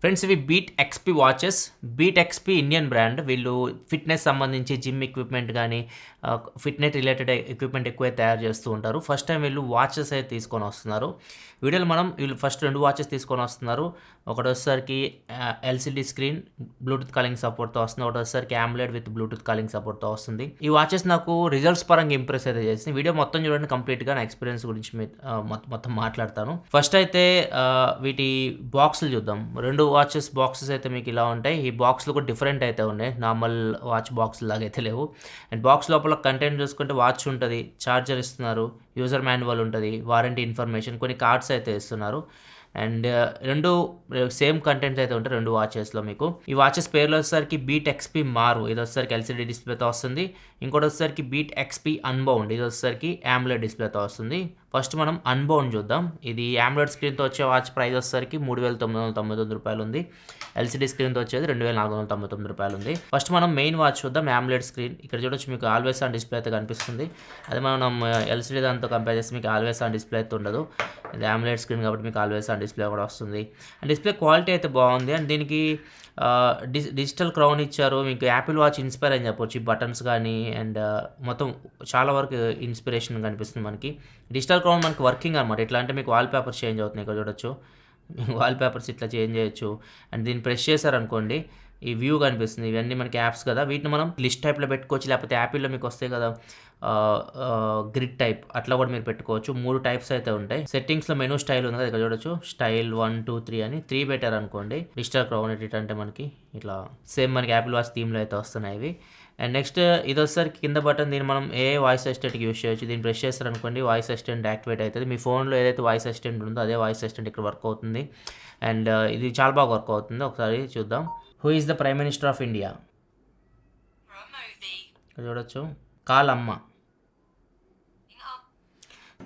Friends ఇవి BeatXP watches. BeatXP Indian brand. వీళ్ళు fitness సంబంధించి జిమ్ ఎక్విప్‌మెంట్ గానీ, ఫిట్‌నెస్ రిలేటెడ్ ఎక్విప్‌మెంట్ ఎక్కువే తయారు చేస్తూ ఉంటారు. ఫస్ట్ టైమ్ వీళ్ళు వాచెస్ అయితే తీసుకొనొస్తున్నారు. వీడియోలో వీళ్ళు ఫస్ట్ 2 వాచెస్ తీసుకొనొస్తున్నారు. ఒకటొచ్చేసరికి ఎల్‌సీడీ స్క్రీన్, బ్లూటూత్ కాలింగ్ సపోర్ట్‌తో వస్తుంది. ఒకటొచ్చేసరికి AMOLED విత్ బ్లూటూత్ కాలింగ్ సపోర్ట్‌తో వస్తుంది. ఈ వాచెస్ నాకు రిజల్ట్స్ పరంగా ఇంప్రెస్ అయితే చేసింది. వీడియో మొత్తం చూడండి కంప్లీట్‌గా నా ఎక్స్‌పీరియన్స్ గురించి మొత్తం మాట్లాడతాను. ఫస్ట్ అయితే వీటి బాక్సులు చూద్దాం. 2 వాచెస్ బాక్సెస్ అయితే మీకు ఇలా ఉంటాయి. ఈ బాక్స్‌లో కూడా డిఫరెంట్ అయితే ఉన్నాయి. నార్మల్ వాచ్ బాక్స్ లాగా అయితే లేవు. అండ్ బాక్స్ లోపల కంటెంట్ చూసుకుంటే వాచ్ ఉంటది, చార్జర్ ఇస్తున్నారు, యూజర్ మాన్యువల్ ఉంటది, వారంటీ ఇన్ఫర్మేషన్, కొన్ని కార్డ్స్ అయితే ఇస్తున్నారు. అండ్ 2 సేమ్ కంటెంట్స్ అయితే ఉంటాయి 2 వాచెస్‌లో మీకు. ఈ వాచెస్ పేర్లు వచ్చేసరికి BeatXP Marv, ఇది వచ్చేసరికి ఎల్‌సీడీ డిస్‌ప్లేతో వస్తుంది. ఇంకోటి వచ్చేసరికి BeatXP Unbound, ఇది వచ్చేసరికి AMOLED డిస్‌ప్లేతో వస్తుంది. ఫస్ట్ మనం అన్బౌండ్ చూద్దాం. ఇది AMOLED స్క్రీన్‌తో వచ్చే వాచ్ ప్రైస్ వచ్చేసరికి రూ. 3,999 ఉంది. ఎల్‌సీడీ స్క్రీన్‌తో వచ్చేది రూ. 2,499 ఉంది. ఫస్ట్ మనం మెయిన్ వాచ్ చూద్దాం. AMOLED స్క్రీన్ ఇక్కడ చూడొచ్చు, మీకు ఆల్వేస్ ఆన్ డిస్‌ప్లే అయితే కనిపిస్తుంది. అదే మనం ఎల్‌సీడీ దాంతో కంపేర్ చేస్తే మీకు ఆల్వేస్ ఆన్ డిస్‌ప్లే అయితే ఉండదు. ఇది AMOLED స్క్రీన్ కాబట్టి మీకు ఆల్వేస్ ఆన్ డిస్‌ప్లే కూడా వస్తుంది. అండ్ డిస్‌ప్లే క్వాలిటీ అయితే బాగుంది. అండ్ దీనికి డిజిటల్ క్రౌన్ ఇచ్చారు. మీకు యాపిల్ వాచ్ ఇన్స్పైర్ అని చెప్పొచ్చు. ఈ బటన్స్ కానీ అండ్ మొత్తం చాలా వరకు ఇన్స్పిరేషన్ కనిపిస్తుంది మనకి. డిజిటల్ క్రౌన్ మనకి వర్కింగ్ అనమాట. ఎట్లా అంటే మీకు వాల్ పేపర్స్ చేంజ్ అవుతున్నాయి. ఇక్కడ చూడొచ్చు, వాల్ పేపర్స్ ఇట్లా చేంజ్ చేయొచ్చు. అండ్ దీన్ని ప్రెస్ చేశారనుకోండి, ఈ వ్యూ కనిపిస్తుంది. ఇవన్నీ మనకి యాప్స్ కదా, వీటిని మనం లిస్ట్ టైప్లో పెట్టుకోవచ్చు. లేకపోతే యాపిల్లో మీకు వస్తాయి కదా గ్రిడ్ టైప్, అట్లా కూడా మీరు పెట్టుకోవచ్చు. 3 టైప్స్ అయితే ఉంటాయి. సెట్టింగ్స్లో మెనూ స్టైల్ ఉంది కదా, ఇక్కడ చూడొచ్చు. స్టైల్ 1, 2, 3 అని 3 పెట్టారు అనుకోండి. డిజిటల్ క్రౌన్ ఎడిట్ అంటే మనకి ఇట్లా సేమ్ మనకి యాపిల్ వాచ్ థీమ్లో అయితే వస్తున్నాయి ఇవి. అండ్ నెక్స్ట్ ఇది వచ్చేసరికి కింద బటన్, దీన్ని మనం ఏ వాయిస్ అసిస్టెంట్కి యూస్ చేయొచ్చు. దీన్ని ప్రెస్ చేస్తారనుకోండి, వాయిస్ అసిస్టెంట్ యాక్టివేట్ అవుతుంది. మీ ఫోన్లో ఏదైతే వాయిస్ అసిస్టెంట్ ఉందో అదే వాయిస్ అసిస్టెంట్ ఇక్కడ వర్క్ అవుతుంది. అండ్ ఇది చాలా బాగా వర్క్ అవుతుంది. ఒకసారి చూద్దాం. Who is the prime minister of India? ఇక్కడ చూడొచ్చు, కాలమ్మ.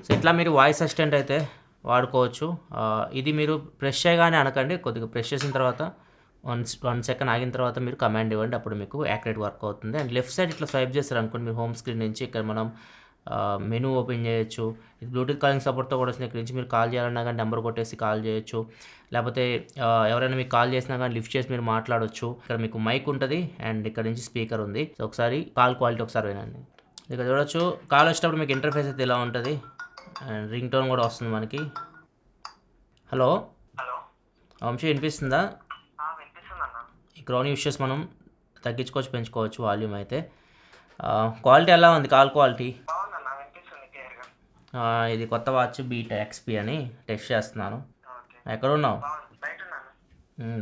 సో ఇట్లా మీరు వాయిస్ అసిస్టెంట్ అయితే వాడుకోవచ్చు. ఇది మీరు ప్రెస్ చేయగానే అనకండి, కొద్దిగా ప్రెస్ చేసిన తర్వాత 1 సెకండ్ ఆగిన తర్వాత మీరు కమాండ్ ఇవ్వండి, అప్పుడు మీకు యాక్యురేట్ వర్క్ అవుతుంది. అండ్ లెఫ్ట్ సైడ్ ఇట్లా స్వైప్ చేస్తారు అనుకోండి, మీరు హోమ్ స్క్రీన్ నుంచి ఇక్కడ మనం మెనూ ఓపెన్ చేయొచ్చు. ఇది బ్లూటూత్ కాలింగ్ సపోర్ట్తో కూడా వస్తుంది. ఇక్కడ నుంచి మీరు కాల్ చేయాలన్నా కానీ నెంబర్ కొట్టేసి కాల్ చేయొచ్చు. లేకపోతే ఎవరైనా మీకు కాల్ చేసినా కానీ లిఫ్ట్ చేసి మీరు మాట్లాడవచ్చు. ఇక్కడ మీకు మైక్ ఉంటుంది అండ్ ఇక్కడ నుంచి స్పీకర్ ఉంది. సో ఒకసారి కాల్ క్వాలిటీ ఒకసారి వినండి. ఇక్కడ చూడొచ్చు, కాల్ వచ్చేటప్పుడు మీకు ఇంటర్ఫేస్ అయితే ఇలా ఉంటుంది. అండ్ రింగ్ టోన్ కూడా వస్తుంది మనకి. హలో వంశీ, వినిపిస్తుందా? ఈ క్రౌన్ యూస్ చేసి మనం తగ్గించుకోవచ్చు, పెంచుకోవచ్చు వాల్యూమ్ అయితే. క్వాలిటీ ఎలా ఉంది? కాల్ క్వాలిటీ ఇది కొత్త వాచ్ BeatXP అని టెస్ట్ చేస్తున్నాను. ఎక్కడ ఉన్నావు?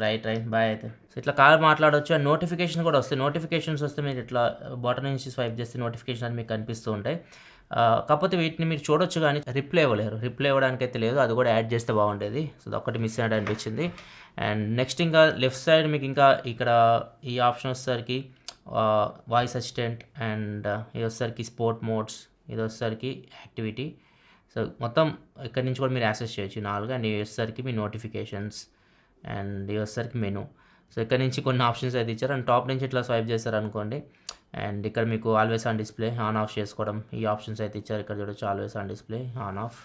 రైట్ బాయ్ అయితే. సో ఇట్లా కాల్ మాట్లాడవచ్చు. అండ్ నోటిఫికేషన్ కూడా వస్తాయి. నోటిఫికేషన్స్ వస్తే మీరు ఇట్లా బటన్ నుంచి స్వైప్ చేస్తే నోటిఫికేషన్ అని మీకు కనిపిస్తూ ఉంటాయి. కాకపోతే వీటిని మీరు చూడొచ్చు కానీ రిప్లై ఇవ్వలేరు. రిప్లై ఇవ్వడానికి అయితే లేదు, అది కూడా యాడ్ చేస్తే బాగుండేది. సో అదొక్కటి మిస్ అయినట్టు అనిపించింది. అండ్ నెక్స్ట్ ఇంకా లెఫ్ట్ సైడ్ మీకు ఇంకా ఇక్కడ ఈ ఆప్షన్ వచ్చేసరికి వాయిస్ అసిస్టెంట్, అండ్ ఇది వచ్చేసరికి స్పోర్ట్ మోడ్స్, ఇది వచ్చేసరికి యాక్టివిటీ. సో మొత్తం ఇక్కడ నుంచి కూడా మీరు యాక్సెస్ చేయొచ్చు 4. అండ్ ఇది వచ్చేసరికి మీ నోటిఫికేషన్స్, అండ్ ఇది వచ్చేసరికి మెనూ. సో ఇక్కడ నుంచి కొన్ని ఆప్షన్స్ అయితే ఇచ్చారు. అండ్ టాప్ నుంచి ఇట్లా స్వైప్ చేశారనుకోండి, అండ్ ఇక్కడ మీకు always on display on off చేసుకోవడం, ఈ ఆప్షన్స్ అయితే ఇచ్చారు. ఇక్కడ చూడొచ్చు, always on display on off.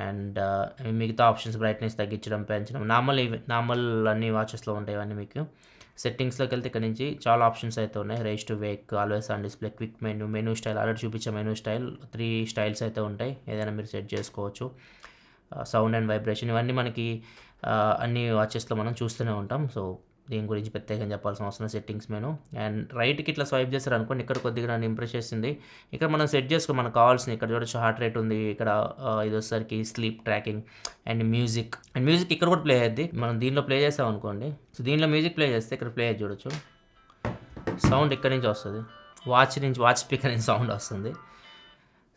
And మిగతా ఆప్షన్స్ బ్రైట్నెస్ తగ్గించడం, పెంచడం, నార్మల్ అన్ని వాచెస్లో ఉంటాయి ఇవన్నీ. మీకు సెట్టింగ్స్లోకి వెళ్తే ఇక్కడ నుంచి చాలా ఆప్షన్స్ అయితే ఉన్నాయి. Raise to wake, always on display, quick menu style, already చూపించే మెనూ స్టైల్ 3 స్టైల్స్ అయితే ఉంటాయి. ఏదైనా మీరు సెట్ చేసుకోవచ్చు. సౌండ్ అండ్ వైబ్రేషన్, ఇవన్నీ మనకి అన్ని వాచెస్లో మనం చూస్తూనే ఉంటాం. సో దీని గురించి ప్రత్యేకంగా చెప్పాల్సిన అవసరం. సెట్టింగ్స్ మెనూ, అండ్ రైట్కి ఇట్లా స్వైప్ చేస్తారు అనుకోండి, ఇక్కడ కొద్దిగా నన్ను ఇంప్రెస్ చేసింది. ఇక్కడ మనం సెట్ చేసుకో మనకు కావాల్సింది. ఇక్కడ చూడొచ్చు హార్ట్ రేట్ ఉంది. ఇక్కడ ఇది వచ్చేసరికి sleep tracking and music. And music ఇక్కడ కూడా ప్లే అయ్యింది. మనం దీనిలో ప్లే చేసాం అనుకోండి, సో దీనిలో మ్యూజిక్ ప్లే చేస్తే ఇక్కడ ప్లే అయ్యి చూడొచ్చు, సౌండ్ ఇక్కడ నుంచి వస్తుంది. వాచ్ స్పీకర్ నుంచి సౌండ్ వస్తుంది.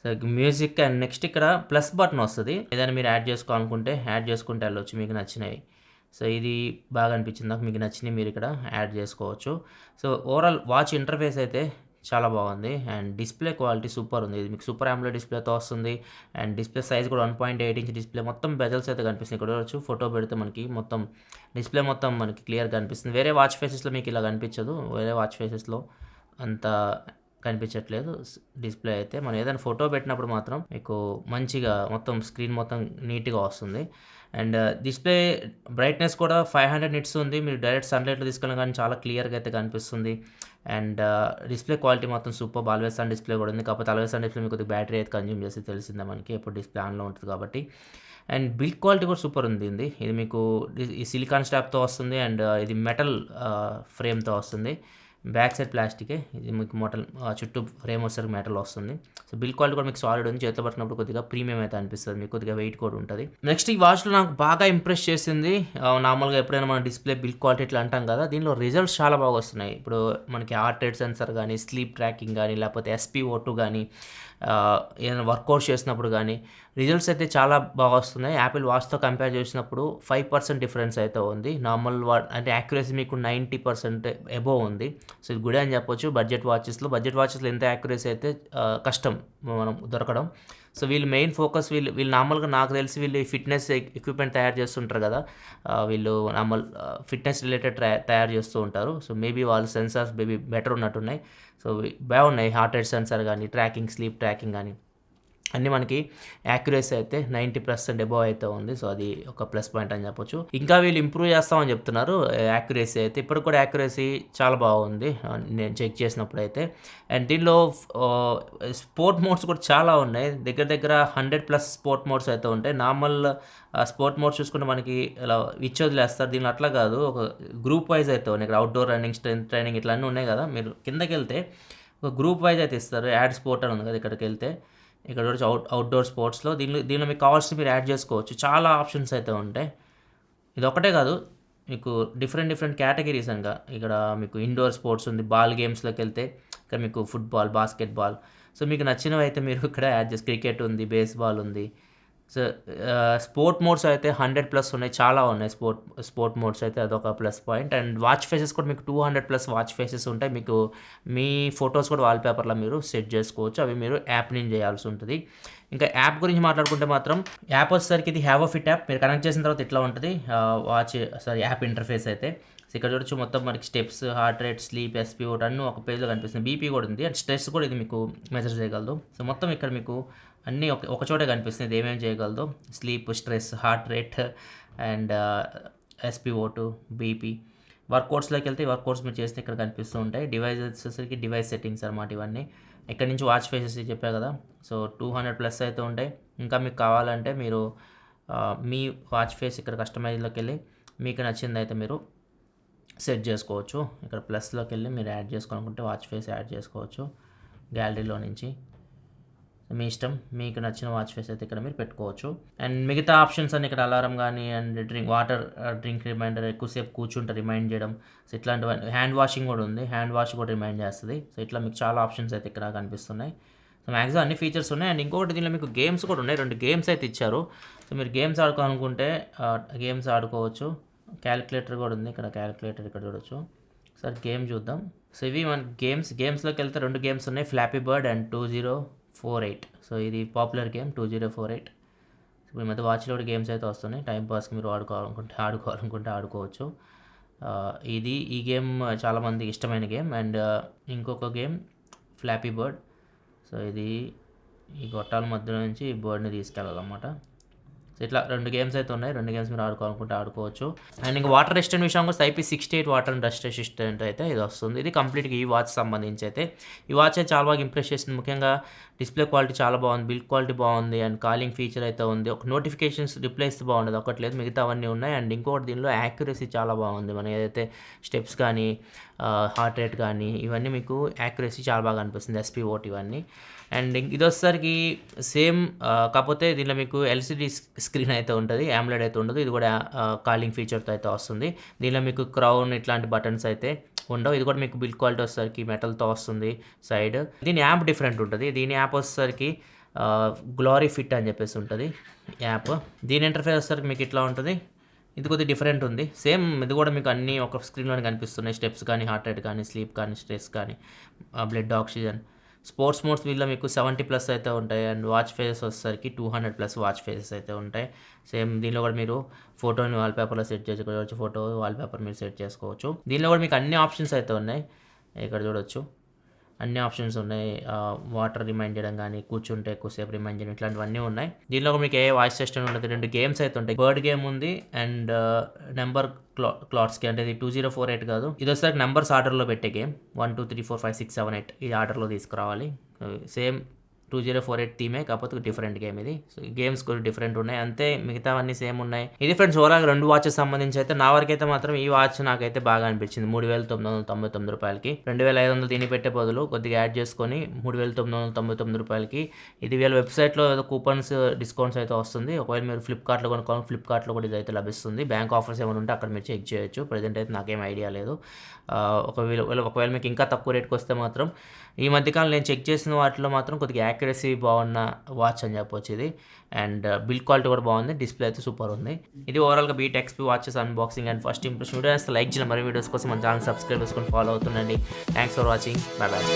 So music. అండ్ నెక్స్ట్ ఇక్కడ ప్లస్ బటన్ వస్తుంది. ఏదైనా మీరు యాడ్ చేసుకోవాలనుకుంటే యాడ్ చేసుకుంటే వెళ్ళొచ్చు మీకు నచ్చినవి. సో ఇది బాగా అనిపించింది నాకు. మీకు నచ్చినవి మీరు ఇక్కడ యాడ్ చేసుకోవచ్చు. సో ఓవరాల్ వాచ్ ఇంటర్ఫేస్ అయితే చాలా బాగుంది. అండ్ డిస్ప్లే క్వాలిటీ సూపర్ ఉంది. ఇది మీకు సూపర్ AMOLED డిస్ప్లేతో వస్తుంది. అండ్ డిస్ప్లే సైజ్ కూడా 1.8 ఇంచ్ డిస్ప్లే. మొత్తం బెజల్స్ అయితే కనిపిస్తుంది. ఇక్కడ చూడొచ్చు, ఫోటో పెడితే మనకి మొత్తం డిస్ప్లే మొత్తం మనకి క్లియర్గా కనిపిస్తుంది. వేరే వాచ్ ఫేసెస్లో మీకు ఇలా కనిపించదు. వేరే వాచ్ ఫేసెస్లో అంత కనిపించట్లేదు డిస్‌ప్లే అయితే. మనం ఏదైనా ఫోటో పెట్టినప్పుడు మాత్రం మీకు మంచిగా మొత్తం స్క్రీన్ మొత్తం నీట్‌గా వస్తుంది. అండ్ డిస్‌ప్లే బ్రైట్‌నెస్ కూడా 500 నిట్స్ ఉంది. మీరు డైరెక్ట్ సన్‌లైట్‌లో తీసుకెళ్ళినా గానీ చాలా క్లియర్‌గా అయితే కనిపిస్తుంది. అండ్ డిస్‌ప్లే క్వాలిటీ మాత్రం సూపర్బ్. ఆల్వేస్ ఆన్ డిస్‌ప్లే కూడా ఉంది. కాకపోతే ఆల్వేస్ ఆన్ డిస్‌ప్లే మీకు కొద్దిగా బ్యాటరీ అయితే కన్జ్యూమ్ చేస్తది తెలిసిందే మనకి. ఎప్పుడు డిస్‌ప్లే ఆన్‌లో ఉంటది కాబట్టి. అండ్ బిల్డ్ క్వాలిటీ కూడా సూపర్ ఉంది దీనిది. ఇది మీకు ఈ సిలికాన్ స్ట్రాప్‌తో వస్తుంది. అండ్ ఇది మెటల్ ఫ్రేమ్‌తో వస్తుంది. బ్యాక్ సైడ్ ప్లాస్టికే. ఇది మీకు చుట్టూ ఫ్రేమ్ వచ్చేసరికి మెటల్ వస్తుంది. సో బిల్డ్ క్వాలిటీ కూడా మీకు సాలిడ్ ఉంది. చేతిలో పట్టుకున్నప్పుడు కొద్దిగా ప్రీమియం అయితే అనిపిస్తది. మీకు కొద్దిగా వెయిట్ కూడా ఉంటది. నెక్స్ట్ ఈ వాచ్‌లో నాకు బాగా ఇంప్రెస్ చేసింది నార్మల్‌గా ఎప్పుడైనా మనం డిస్‌ప్లే బిల్డ్ క్వాలిటీ ఇట్లా అంటాం కదా! దీనిలో రిజల్ట్స్ చాలా బాగా వస్తున్నాయి. ఇప్పుడు మనకి హార్ట్ రేట్ సెన్సార్ గానీ, స్లీప్ ట్రాకింగ్ గానీ, లేకపోతే SpO2 గానీ, ఏదైనా వర్కౌట్ చేసినప్పుడు గానీ, రిజల్ట్స్ అయితే చాలా బాగా వస్తున్నాయి. యాపిల్ వాచ్‌తో కంపేర్ చేసినప్పుడు 5% డిఫరెన్స్ అయితే ఉంది. నార్మల్ అంటే యాక్యురసీ మీకు 90% అబోవ్ ఉంది. సో ఇది గుడే అని చెప్పొచ్చు. బడ్జెట్ వాచెస్‌లో ఇంత యాక్యురసీ అయితే కష్టం మనం దొరకడం. సో వీళ్ళు మెయిన్ ఫోకస్ వీళ్ళు నార్మల్‌గా నాకు తెలిసి వీళ్ళు ఫిట్‌నెస్ ఎక్విప్‌మెంట్ తయారు చేస్తుంటారు కదా! వీళ్ళు ఫిట్‌నెస్ రిలేటెడ్ తయారు చేస్తూ ఉంటారు. సో మేబీ వాళ్ళ సెన్సార్స్ బెటర్ ఉన్నట్టున్నాయి. సో బాగున్నాయి. హార్ట్ రేట్ సెన్సార్ గానీ, స్లీప్ ట్రాకింగ్ గానీ అన్నీ మనకి యాక్యురసీ అయితే 90% అబోవ్ అయితే ఉంది. సో అది ఒక ప్లస్ పాయింట్ అని చెప్పొచ్చు. ఇంకా వీళ్ళు ఇంప్రూవ్ చేస్తామని చెప్తున్నారు యాక్యురసీ అయితే. ఇప్పటికి కూడా యాక్యురసీ చాలా బాగుంది నేను చెక్ చేసినప్పుడైతే. అండ్ దీనిలో స్పోర్ట్ మోడ్స్ కూడా చాలా ఉన్నాయి. దగ్గర దగ్గర 100+ స్పోర్ట్ మోడ్స్ అయితే ఉంటాయి. నార్మల్ స్పోర్ట్ మోడ్స్ చూసుకుంటే మనకి ఇలా ఇచ్చి వదిలేస్తారు. దీనిలో అట్లా కాదు. ఒక గ్రూప్ వైజ్ అయితే ఉన్నాయి. ఇక్కడ అవుట్‌డోర్ రన్నింగ్, స్ట్రెంత్ ట్రైనింగ్ ఇట్లా అన్నీ ఉన్నాయి కదా! మీరు కిందకెళ్తే ఒక గ్రూప్ వైజ్ అయితే ఇస్తారు. యాడ్ స్పోర్ట్ అని ఉంది కదా! ఇక్కడికెళ్తే ఇక్కడ చూడొచ్చు అవుట్‌డోర్ స్పోర్ట్స్‌లో దీనిలో మీకు కావాల్సినవి మీరు యాడ్ చేసుకోవచ్చు. చాలా ఆప్షన్స్ అయితే ఉంటాయి. ఇదొక్కటే కాదు. మీకు డిఫరెంట్ కేటగిరీస్ అనగా ఇక్కడ మీకు ఇండోర్ స్పోర్ట్స్ ఉంది. బాల్ గేమ్స్‌లోకెళ్తే ఇక్కడ మీకు ఫుట్‌బాల్, బాస్కెట్‌బాల్. సో మీకు నచ్చినవైతే మీరు ఇక్కడ యాడ్ క్రికెట్ ఉంది, బేస్‌బాల్ ఉంది. సో స్పోర్ట్ మోడ్స్ అయితే 100+ ఉన్నాయి. చాలా ఉన్నాయి స్పోర్ట్ మోడ్స్ అయితే అదొక plus point. And watch faces కూడా మీకు 200+ వాచ్ ఫేసెస్ ఉంటాయి. మీకు మీ ఫోటోస్ కూడా వాల్‌పేపర్‌లో మీరు సెట్ చేసుకోవచ్చు. అవి మీరు యాప్ నుంచి చేయాల్సి ఉంటది. ఇంకా యాప్ గురించి మాట్లాడుకుంటే మాత్రం యాప్ వచ్చేసరికి ఇది హ్యావ్ ఎ ఫిట్ యాప్. మీరు కనెక్ట్ చేసిన తర్వాత ఇట్లా ఉంటది. యాప్ ఇంటర్ఫేస్ అయితే. సో ఇక్కడ చూడొచ్చు మొత్తం మనకి steps, heart rate, sleep, SpO2 అన్నీ ఒక పేజ్‌లో కనిపిస్తుంది. బీపీ కూడా ఉంది. అండ్ స్ట్రెస్ కూడా ఇది మీకు మెజర్ చేయగలదు. సో మొత్తం ఇక్కడ మీకు అన్నీ ఒక చోటే కనిపిస్తుంది. ఇది ఏమేమి చేయగలదో sleep, stress, heart rate and SpO2, BP. వర్కౌట్స్‌లోకి వెళ్తే వర్కౌట్స్ మీరు చేస్తే ఇక్కడ కనిపిస్తూ ఉంటాయి. డివైస్ వచ్చేసరికి డివైస్ సెట్టింగ్స్ అనమాట ఇవన్నీ. ఇక్కడ నుంచి వాచ్ ఫేసెస్ చెప్పా కదా! సో 200+ అయితే ఉంటాయి. ఇంకా మీకు కావాలంటే మీరు మీ వాచ్ ఫేస్ ఇక్కడ కస్టమైజ్‌లోకి వెళ్ళి మీకు నచ్చిందైతే మీరు సెట్ చేసుకోవచ్చు. ఇక్కడ ప్లస్‌లోకి వెళ్ళి మీరు యాడ్ చేసుకోవాలనుకుంటే వాచ్ ఫేస్ యాడ్ చేసుకోవచ్చు గ్యాలరీలో నుంచి. మీ ఇష్టం. మీకు నచ్చిన వాచ్ ఫేస్ అయితే ఇక్కడ మీరు పెట్టుకోవచ్చు. అండ్ మిగతా ఆప్షన్స్ అన్ని ఇక్కడ అలారం గానీ అండ్ డ్రింక్ రిమైండర్, ఎక్కువసేపు కూర్చుంటే రిమైండ్ చేయడం. సో ఇట్లాంటివన్నీ హ్యాండ్ వాషింగ్ కూడా ఉంది. హ్యాండ్ వాష్ కూడా రిమైండ్ చేస్తది. సో ఇట్లా మీకు చాలా ఆప్షన్స్ అయితే ఇక్కడ కనిపిస్తున్నాయి. సో మ్యాక్సిమం అన్ని ఫీచర్స్ ఉన్నాయి. అండ్ ఇంకొకటి దీనిలో మీకు గేమ్స్ కూడా ఉన్నాయి. 2 గేమ్స్ అయితే ఇచ్చారు. సో మీరు గేమ్స్ ఆడుకోవాలనుకుంటే గేమ్స్ ఆడుకోవచ్చు. క్యాలిక్యులేటర్ కూడా ఉంది. ఇక్కడ క్యాలిక్యులేటర్ ఇక్కడ చూడొచ్చు. సార్ గేమ్ చూద్దాం. సో ఇవి మన గేమ్స్‌లోకి వెళ్తే 2 గేమ్స్ ఉన్నాయి. Floppy bird and 2048. సో ఇది పాపులర్ గేమ్ 2048. ఇప్పుడు ఈ మధ్య వాచ్‌లో కూడా గేమ్స్ అయితే వస్తున్నాయి. టైం పాస్‌కి మీరు ఆడుకోవాలనుకుంటే ఆడుకోవచ్చు. ఈ గేమ్ చాలామందికి ఇష్టమైన గేమ్. అండ్ ఇంకొక గేమ్ ఫ్లాపీ బర్డ్. సో ఇది ఈ గొట్టాల మధ్యలో నుంచి ఈ బర్డ్‌ని తీసుకెళ్ళాలన్నమాట. సో ఇట్లా 2 గేమ్స్ అయితే ఉన్నాయి. 2 గేమ్స్ మీరు ఆడుకోవాలనుకుంటే ఆడుకోవచ్చు. అండ్ ఇంకా వాటర్ రెసిస్టెంట్ విషయానికి వస్తే IP68 water and dust resistant అయితే ఇది వస్తుంది. ఇది కంప్లీట్‌గా ఈ వాచ్ సంబంధించి అయితే. ఈ వాచ్ అయితే చాలా బాగా ఇంప్రెస్ చేసింది. ముఖ్యంగా డిస్‌ప్లే క్వాలిటీ చాలా బాగుంది. బిల్డ్ క్వాలిటీ బాగుంది. అండ్ కాలింగ్ ఫీచర్ అయితే ఉంది. ఒక నోటిఫికేషన్స్ రిప్లైస్ బాగుండదు. ఒకటి లేదు, మిగతా అవన్నీ ఉన్నాయి. అండ్ ఇంకొకటి దీనిలో యాక్యురసీ చాలా బాగుంది. మనం ఏదైతే స్టెప్స్ కానీ హార్ట్ రేట్ కానీ ఇవన్నీ మీకు యాక్యురసీ చాలా బాగా అనిపిస్తుంది. SpO2 ఇవన్నీ. అండ్ ఇది వచ్చేసరికి సేమ్ కాకపోతే దీనిలో మీకు LCD స్క్రీన్ అయితే ఉంటుంది. AMOLED అయితే ఉండదు. ఇది కూడా కాలింగ్ ఫీచర్తో అయితే వస్తుంది. దీనిలో మీకు క్రౌన్ ఇట్లాంటి బటన్స్ అయితే ఉండవు. ఇది కూడా మీకు బిల్డ్ క్వాలిటీ వచ్చేసరికి మెటల్‌తో వస్తుంది సైడ్. దీని యాప్ డిఫరెంట్ ఉంటుంది. దీని యాప్ వచ్చేసరికి గ్లోరీ ఫిట్ అని చెప్పేసి ఉంటుంది యాప్. దీని ఇంటర్ఫేస్ వచ్చేసరికి మీకు ఇట్లా ఉంటుంది. ఇది కొద్దిగా డిఫరెంట్ ఉంది. సేమ్ ఇది కూడా మీకు అన్నీ ఒక స్క్రీన్‌లోనే కనిపిస్తున్నాయి. స్టెప్స్ కానీ, హార్ట్ రేట్ కానీ, స్లీప్ కానీ, స్ట్రెస్ కానీ, బ్లడ్ ఆక్సిజన్. స్పోర్ట్స్ మోడ్స్ వీళ్ళలో మీకు 70+ అయితే ఉంటాయి. అండ్ వాచ్ ఫేసెస్ వచ్చేసరికి 200+ వాచ్ ఫేసెస్ అయితే ఉంటాయి. సేమ్ దీనిలో కూడా మీరు ఫోటోని వాల్‌పేపర్‌లో సెట్ చేసుకోవచ్చు. వాల్‌పేపర్ మీరు సెట్ చేసుకోవచ్చు. దీనిలో కూడా మీకు అన్ని ఆప్షన్స్ అయితే ఉన్నాయి. ఇక్కడ చూడొచ్చు. అన్ని ఆప్షన్స్ ఉన్నాయి. వాటర్ రిమైండ్ చేయడం కానీ, కూర్చుంటే ఎక్కువసేపు రిమైండ్ చేయడం ఇట్లాంటివన్నీ ఉన్నాయి. దీనిలో మీకు ఏ వాయిస్ సిస్టమ్ ఉంటుంది, 2 గేమ్స్ అయితే ఉంటాయి. బర్డ్ గేమ్ ఉంది అండ్ నెంబర్ క్లాట్స్కి, అంటే ఇది 2048 కాదు, ఇది వచ్చేసరికి నెంబర్స్ ఆర్డర్లో పెట్టే గేమ్. 1 2 3 4 5 6 7 8 ఈ ఆర్డర్లో తీసుకురావాలి. సేమ్ 2048 థీమే, కాకపోతే డిఫరెంట్ గేమ్ ఇది. సో ఈ గేమ్స్ కొన్ని డిఫరెంట్ ఉన్నాయి అంతే, మిగతావన్నీ సేమ్ ఉన్నాయి. ఇది ఫ్రెండ్స్ ఓవరాల్ 2 వాచెస్ సంబంధించి అయితే నా వరకైతే మాత్రం ఈ వాచ్ నాకైతే బాగా అనిపించింది. 3,999 రూపాయలకి 2,500 దీన్ని పెట్టే బదులు కొద్దిగా యాడ్ చేసుకొని 3,999 రూపాయలకి ఇది వీళ్ళ వెబ్సైట్లో ఏదో కూపన్స్ డిస్కౌంట్స్ అయితే వస్తుంది. ఒకవేళ మీరు ఫ్లిప్కార్ట్లో కొనుక్కోవాలి, ఫ్లిప్కార్ట్లో కూడా ఇది అయితే లభిస్తుంది. బ్యాంక్ ఆఫర్స్ ఏమైనా ఉంటే అక్కడ మీరు చెక్ చేయొచ్చు. ప్రజెంట్ అయితే నాకేం ఐడియా లేదు. ఒకవేళ మీకు ఇంకా తక్కువ రేట్కి వస్తే మాత్రం, ఈ మధ్యకాలం నేను చెక్ చేసిన వాటిలో మాత్రం కొద్దిగా యాక్యురసీ బాగున్న వాచ్ అని చెప్పొచ్చు ఇది. అండ్ బిల్డ్ క్వాలిటీ కూడా బాగుంది, డిస్ప్లే అయితే సూపర్ ఉంది. ఇది ఓవరాల్గా BeatXP watches unboxing and first impression. Video వస్తే లైక్ చేయండి, మరి వీడియోస్ కోసం మన ఛానల్ సబ్స్క్రైబ్ చేసుకొని ఫాలో అవుతుండండి. Thanks for watching, bye bye.